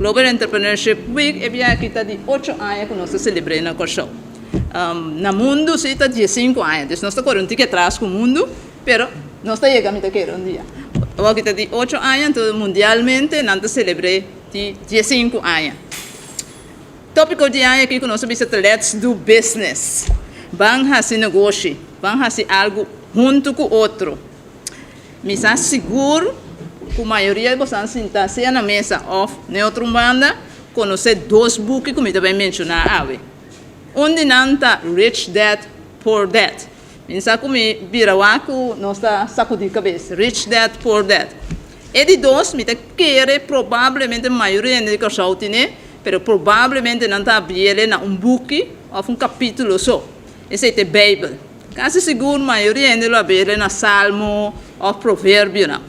Global Entrepreneurship Week e via kita di 8 anos que nós celebramos na Corsão. No mundo se está 15 anos, então nós estamos correndo atrás com o mundo, pero nós estamos chegando aqui um dia. Agora kita di 8 anos, então mundialmente nós celebramos de 15 anos. Tópico de ano aqui que nós vamos let's do business. Vamos fazer negócio, vamos fazer algo junto com o outro. Me está seguro que a maioria de vocês sentar-se na mesa of Neutrumbanda, conhecer dois books que eu também mencionar. Onde não está Rich Dad, Poor Dad. Pensa que me vira o nós está sacudindo a cabeça. Rich Dad, Poor Dad. E de dois, me quer provavelmente a maioria de pessoas tem, mas provavelmente não está vendo um book ou capítulo só. Esse é a Bíblia. Quase seguro a maioria de nós vê na Salmo ou Provérbio.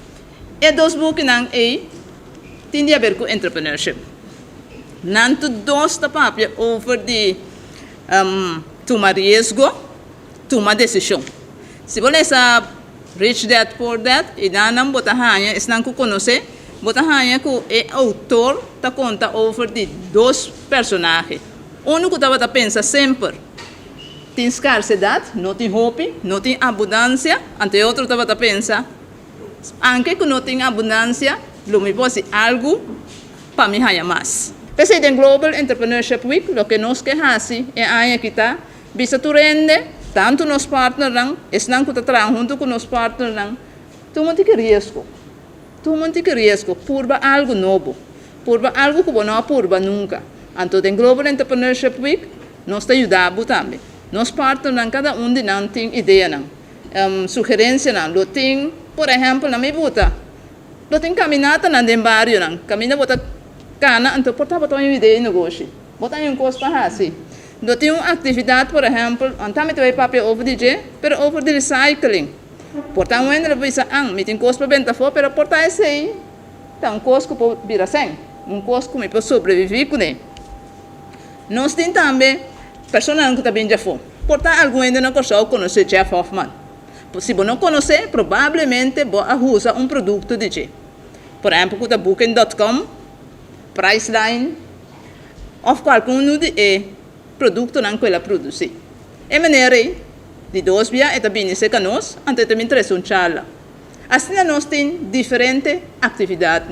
E dois books não tem a ver com entrepreneurship. Não dois papéis over de tomar risco, tomar decisão. Se você sabe Rich Dad, Poor Dad, e não botar hanha, não conhecer, botar hanha que o autor está conta over de dois personagens. Um que estava pensa sempre tem escassidade, não tem hope, não tem abundância, ante outro estava pensa anche que não tem abundância, lo me pode algo para me ganhar mais. Pensei em Global Entrepreneurship Week, o que nós queremos é aí que está, bisa tu rende, tanto nos partners não, estão que trabalham junto com nos partners não, tu não tem risco, purba algo novo, purba algo que não purba nunca. Então em Global Entrepreneurship Week, nós te ajudamos também. Nos partners não, cada de não tem ideia não, sugerência não, lo tem. Por exemplo, na minha bota, eu tenho caminhada na barrio, caminha bota cana, então porta botar uma ideia de negócio, botar um custo para assim. Eu tenho uma atividade, por exemplo, então me vai papel over DJ, pero over de recycling. Porta um ende visa me tem custo para vender fora, pero porta esse aí, tá um custo para virar sem, um custo que me pode sobreviver com ele. Nós temos também personal que também já foi. Porta algum ende na coisa conhecer Jeff Hoffman. Se você não conhece, provavelmente você usa um produto de G. Por exemplo, com Booking.com, Priceline, ou qualquer de produto que ela produz. E maneira de dois dias, é também se conosco, antes de me interessar um charla. Assim, nós temos diferentes atividades.